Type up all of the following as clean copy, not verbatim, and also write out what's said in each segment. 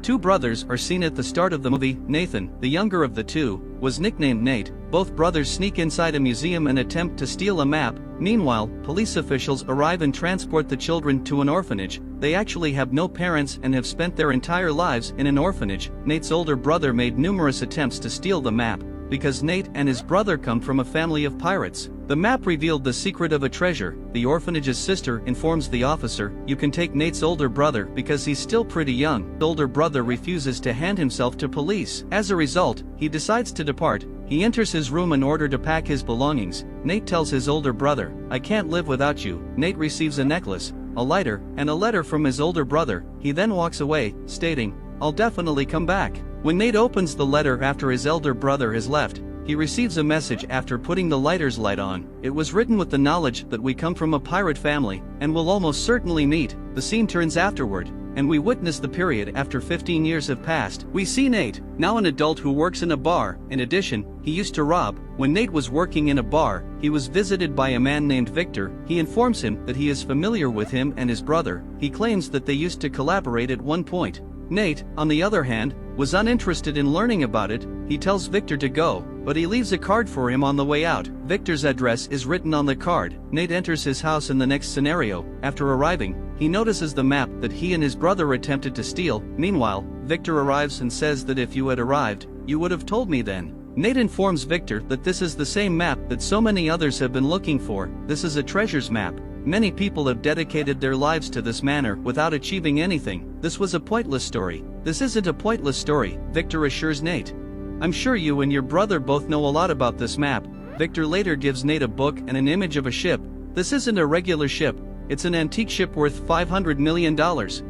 Two brothers are seen at the start of the movie. Nathan, the younger of the two, was nicknamed Nate. Both brothers sneak inside a museum and attempt to steal a map. Meanwhile, police officials arrive and transport the children to an orphanage. They actually have no parents and have spent their entire lives in an orphanage. Nate's older brother made numerous attempts to steal the map, because Nate and his brother come from a family of pirates. The map revealed the secret of a treasure. The orphanage's sister informs the officer, "You can take Nate's older brother because he's still pretty young." The older brother refuses to hand himself to police. As a result, he decides to depart. He enters his room in order to pack his belongings. Nate tells his older brother, "I can't live without you." Nate receives a necklace, a lighter, and a letter from his older brother. He then walks away, stating, "I'll definitely come back." When Nate opens the letter after his elder brother has left, he receives a message after putting the lighter's light on. It was written with the knowledge that we come from a pirate family, and will almost certainly meet. The scene turns afterward, and we witness the period after 15 years have passed. We see Nate, now an adult who works in a bar. In addition, he used to rob. When Nate was working in a bar, he was visited by a man named Victor. He informs him that he is familiar with him and his brother. He claims that they used to collaborate at one point. Nate, on the other hand, was uninterested in learning about it. He tells Victor to go, but he leaves a card for him on the way out. Victor's address is written on the card. Nate enters his house in the next scenario. After arriving, he notices the map that he and his brother attempted to steal. Meanwhile, Victor arrives and says that if you had arrived, you would have told me then. Nate informs Victor that this is the same map that so many others have been looking for. This is a treasures map. Many people have dedicated their lives to this manor without achieving anything. This was a pointless story. This isn't a pointless story, Victor assures Nate. "I'm sure you and your brother both know a lot about this map." Victor later gives Nate a book and an image of a ship. This isn't a regular ship, it's an antique ship worth $500 million.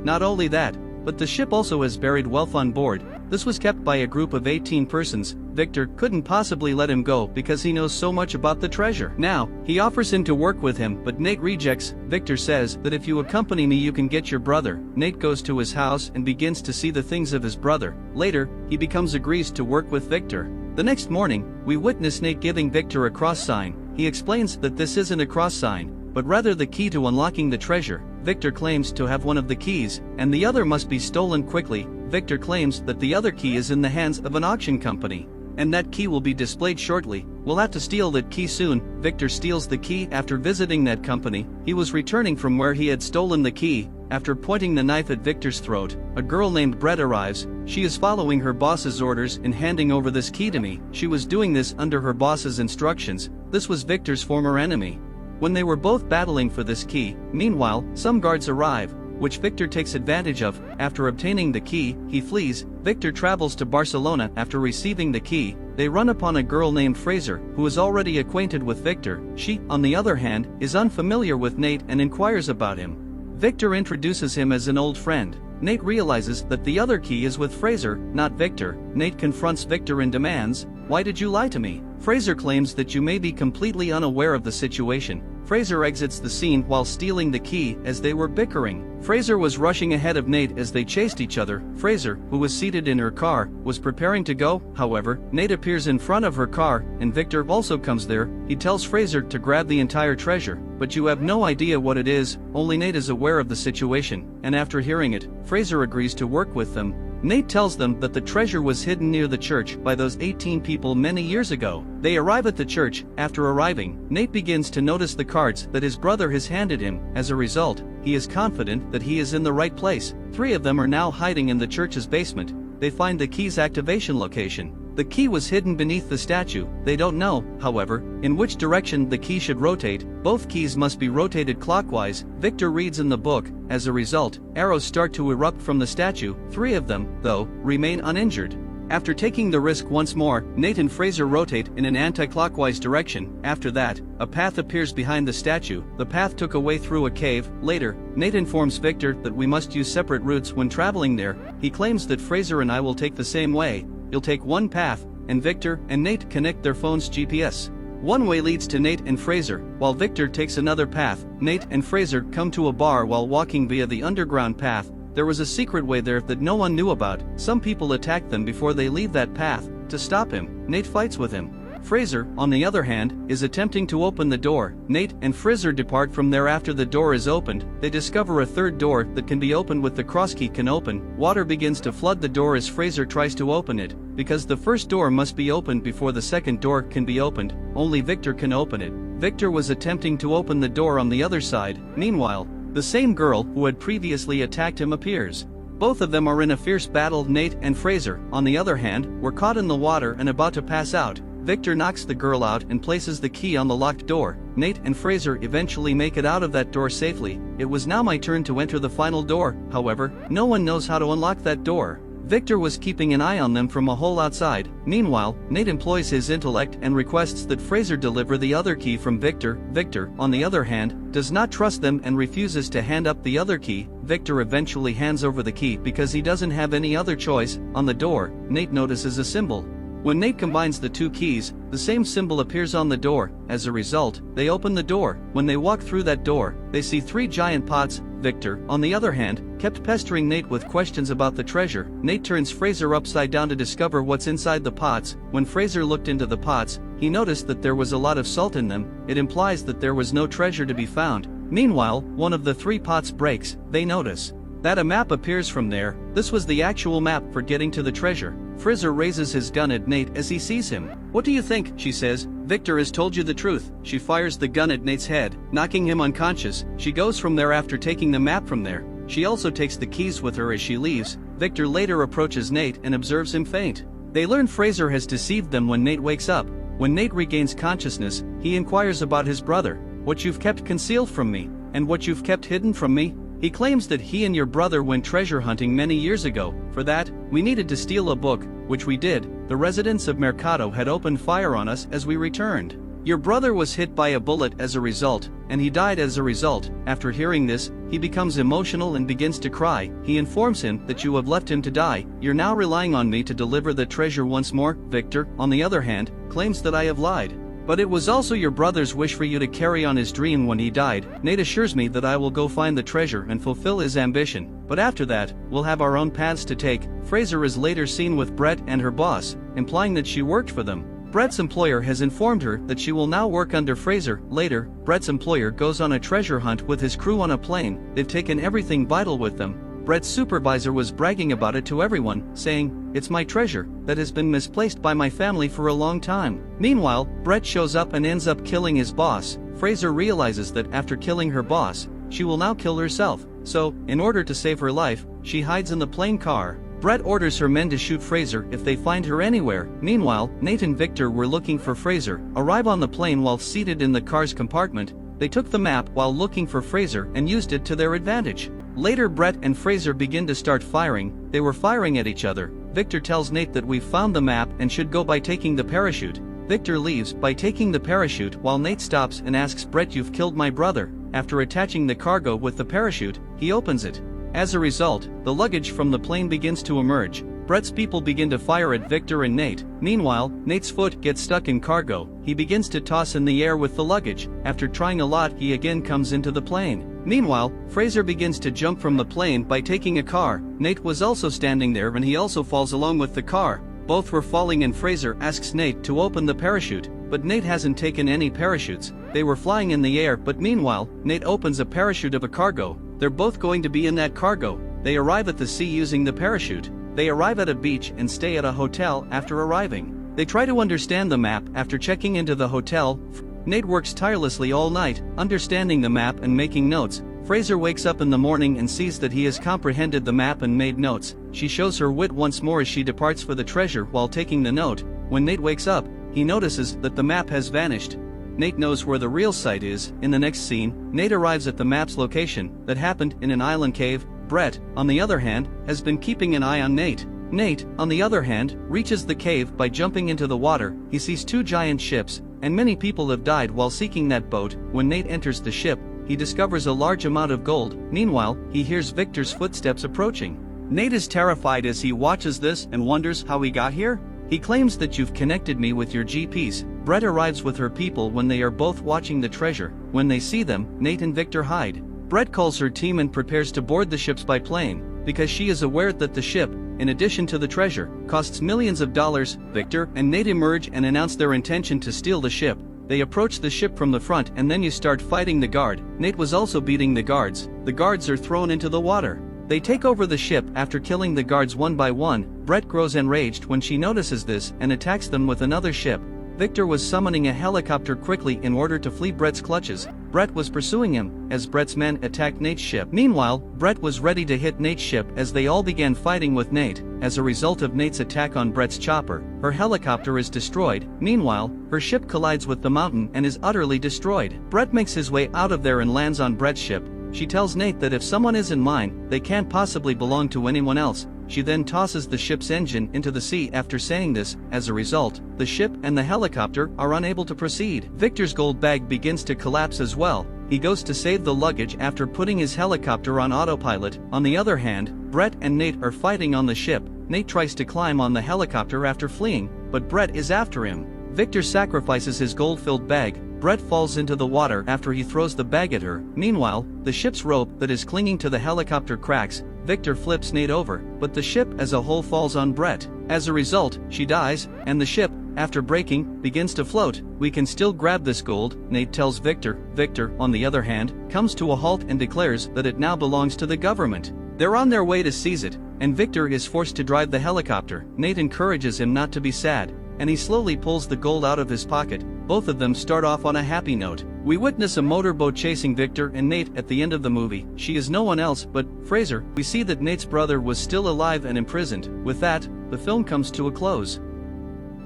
Not only that, but the ship also has buried wealth on board. This was kept by a group of 18 persons. Victor couldn't possibly let him go because he knows so much about the treasure. Now, he offers him to work with him, but Nate rejects. Victor says that if you accompany me you can get your brother. Nate goes to his house and begins to see the things of his brother. Later, he agrees to work with Victor. The next morning, we witness Nate giving Victor a cross sign. He explains that this isn't a cross sign, but rather the key to unlocking the treasure. Victor claims to have one of the keys, and the other must be stolen quickly. Victor claims that the other key is in the hands of an auction company, and that key will be displayed shortly. We'll have to steal that key soon. Victor steals the key after visiting that company. He was returning from where he had stolen the key. After pointing the knife at Victor's throat, a girl named Brett arrives. She is following her boss's orders in handing over this key to me. She was doing this under her boss's instructions. This was Victor's former enemy. When they were both battling for this key, meanwhile, some guards arrive, which Victor takes advantage of. After obtaining the key, he flees. Victor travels to Barcelona after receiving the key. They run upon a girl named Fraser, who is already acquainted with Victor. She, on the other hand, is unfamiliar with Nate and inquires about him. Victor introduces him as an old friend. Nate realizes that the other key is with Fraser, not Victor. Nate confronts Victor and demands, "Why did you lie to me?" Fraser claims that you may be completely unaware of the situation. Fraser exits the scene while stealing the key as they were bickering. Fraser was rushing ahead of Nate as they chased each other. Fraser, who was seated in her car, was preparing to go. However, Nate appears in front of her car, and Victor also comes there. He tells Fraser to grab the entire treasure, but you have no idea what it is. Only Nate is aware of the situation, and after hearing it, Fraser agrees to work with them. Nate tells them that the treasure was hidden near the church by those 18 people many years ago. They arrive at the church. After arriving, Nate begins to notice the cards that his brother has handed him. As a result, he is confident that he is in the right place. 3 of them are now hiding in the church's basement. They find the key's activation location. The key was hidden beneath the statue. They don't know, however, in which direction the key should rotate. Both keys must be rotated clockwise. Victor reads in the book. As a result, arrows start to erupt from the statue. 3 of them, though, remain uninjured. After taking the risk once more, Nate and Fraser rotate in an anti-clockwise direction. After that, a path appears behind the statue. The path took a way through a cave. Later, Nate informs Victor that we must use separate routes when traveling there. He claims that Fraser and I will take the same way. He'll take one path, and Victor and Nate connect their phone's GPS. One way leads to Nate and Fraser, while Victor takes another path. Nate and Fraser come to a bar while walking via the underground path. There was a secret way there that no one knew about. Some people attack them before they leave that path. To stop him, Nate fights with him. Fraser, on the other hand, is attempting to open the door. Nate and Fraser depart from there after the door is opened. They discover a third door that can be opened with the crosskey can open. Water begins to flood the door as Fraser tries to open it. Because the first door must be opened before the second door can be opened, only Victor can open it. Victor was attempting to open the door on the other side. Meanwhile, the same girl who had previously attacked him appears. Both of them are in a fierce battle. Nate and Fraser, on the other hand, were caught in the water and about to pass out. Victor knocks the girl out and places the key on the locked door. Nate and Fraser eventually make it out of that door safely. It was now my turn to enter the final door, however, no one knows how to unlock that door. Victor was keeping an eye on them from a hole outside. Meanwhile, Nate employs his intellect and requests that Fraser deliver the other key from Victor. Victor, on the other hand, does not trust them and refuses to hand up the other key. Victor eventually hands over the key because he doesn't have any other choice. On the door, Nate notices a symbol. When Nate combines the two keys, the same symbol appears on the door. As a result, they open the door. When they walk through that door, they see 3 giant pots. Victor, on the other hand, kept pestering Nate with questions about the treasure. Nate turns Fraser upside down to discover what's inside the pots. When Fraser looked into the pots, he noticed that there was a lot of salt in them. It implies that there was no treasure to be found. Meanwhile, one of the 3 pots breaks. They notice that a map appears from there. This was the actual map for getting to the treasure. Fraser raises his gun at Nate as he sees him. "What do you think?" she says. "Victor has told you the truth." She fires the gun at Nate's head, knocking him unconscious. She goes from there after taking the map from there. She also takes the keys with her as she leaves. Victor later approaches Nate and observes him faint. They learn Fraser has deceived them when Nate wakes up. When Nate regains consciousness, he inquires about his brother. "What you've kept concealed from me, and what you've kept hidden from me?" He claims that he and your brother went treasure hunting many years ago. For that, we needed to steal a book, which we did. The residents of Mercado had opened fire on us as we returned. Your brother was hit by a bullet as a result, and he died as a result. After hearing this, he becomes emotional and begins to cry. He informs him that you have left him to die. You're now relying on me to deliver the treasure once more. Victor, on the other hand, claims that I have lied. But it was also your brother's wish for you to carry on his dream when he died. Nate assures me that I will go find the treasure and fulfill his ambition. But after that, we'll have our own paths to take. Fraser is later seen with Brett and her boss, implying that she worked for them. Brett's employer has informed her that she will now work under Fraser. Later, Brett's employer goes on a treasure hunt with his crew on a plane. They've taken everything vital with them. Brett's supervisor was bragging about it to everyone, saying, "It's my treasure that has been misplaced by my family for a long time." Meanwhile, Brett shows up and ends up killing his boss. Fraser realizes that after killing her boss, she will now kill herself. So, in order to save her life, she hides in the plane car. Brett orders her men to shoot Fraser if they find her anywhere. Meanwhile, Nate and Victor were looking for Fraser, arrive on the plane while seated in the car's compartment. They took the map while looking for Fraser and used it to their advantage. Later, Brett and Fraser begin to start firing. They were firing at each other. Victor tells Nate that we've found the map and should go by taking the parachute. Victor leaves by taking the parachute while Nate stops and asks Brett, "You've killed my brother." After attaching the cargo with the parachute, he opens it. As a result, the luggage from the plane begins to emerge. Brett's people begin to fire at Victor and Nate. Meanwhile, Nate's foot gets stuck in cargo. He begins to toss in the air with the luggage. After trying a lot, he again comes into the plane. Meanwhile, Fraser begins to jump from the plane by taking a car. Nate was also standing there and he also falls along with the car. Both were falling and Fraser asks Nate to open the parachute, but Nate hasn't taken any parachutes. They were flying in the air, but meanwhile, Nate opens a parachute of a cargo. They're both going to be in that cargo. They arrive at the sea using the parachute. They arrive at a beach and stay at a hotel after arriving. They try to understand the map after checking into the hotel. Nate works tirelessly all night, understanding the map and making notes. Fraser wakes up in the morning and sees that he has comprehended the map and made notes. She shows her wit once more as she departs for the treasure while taking the note. When Nate wakes up, he notices that the map has vanished. Nate knows where the real site is. In the next scene, Nate arrives at the map's location that happened in an island cave. Brett, on the other hand, has been keeping an eye on Nate. Nate, on the other hand, reaches the cave by jumping into the water. He sees 2 giant ships, and many people have died while seeking that boat. When Nate enters the ship, he discovers a large amount of gold. Meanwhile, he hears Victor's footsteps approaching. Nate is terrified as he watches this and wonders how he got here. He claims that you've connected me with your GPS. Brett arrives with her people when they are both watching the treasure. When they see them, Nate and Victor hide. Brett calls her team and prepares to board the ships by plane, because she is aware that the ship in addition to the treasure, costs millions of dollars. Victor and Nate emerge and announce their intention to steal the ship. They approach the ship from the front and then you start fighting the guard. Nate was also beating the guards. The guards are thrown into the water. They take over the ship after killing the guards one by one. Brett grows enraged when she notices this and attacks them with another ship. Victor was summoning a helicopter quickly in order to flee Brett's clutches. Brett was pursuing him as Brett's men attacked Nate's ship. Meanwhile, Brett was ready to hit Nate's ship as they all began fighting with Nate. As a result of Nate's attack on Brett's chopper, her helicopter is destroyed. Meanwhile, her ship collides with the mountain and is utterly destroyed. Brett makes his way out of there and lands on Brett's ship. She tells Nate that if someone isn't mine, they can't possibly belong to anyone else. She then tosses the ship's engine into the sea. After saying this, as a result, the ship and the helicopter are unable to proceed. Victor's gold bag begins to collapse as well. He goes to save the luggage after putting his helicopter on autopilot. On the other hand, Brett and Nate are fighting on the ship. Nate tries to climb on the helicopter after fleeing, but Brett is after him. Victor sacrifices his gold-filled bag. Brett falls into the water after he throws the bag at her. Meanwhile, the ship's rope that is clinging to the helicopter cracks. Victor flips Nate over, but the ship as a whole falls on Brett. As a result, she dies, and the ship, after breaking, begins to float. We can still grab this gold, Nate tells Victor. Victor, on the other hand, comes to a halt and declares that it now belongs to the government. They're on their way to seize it, and Victor is forced to drive the helicopter. Nate encourages him not to be sad, and he slowly pulls the gold out of his pocket. Both of them start off on a happy note. We witness a motorboat chasing Victor and Nate at the end of the movie. She is no one else but Fraser. We see that Nate's brother was still alive and imprisoned. With that, the film comes to a close.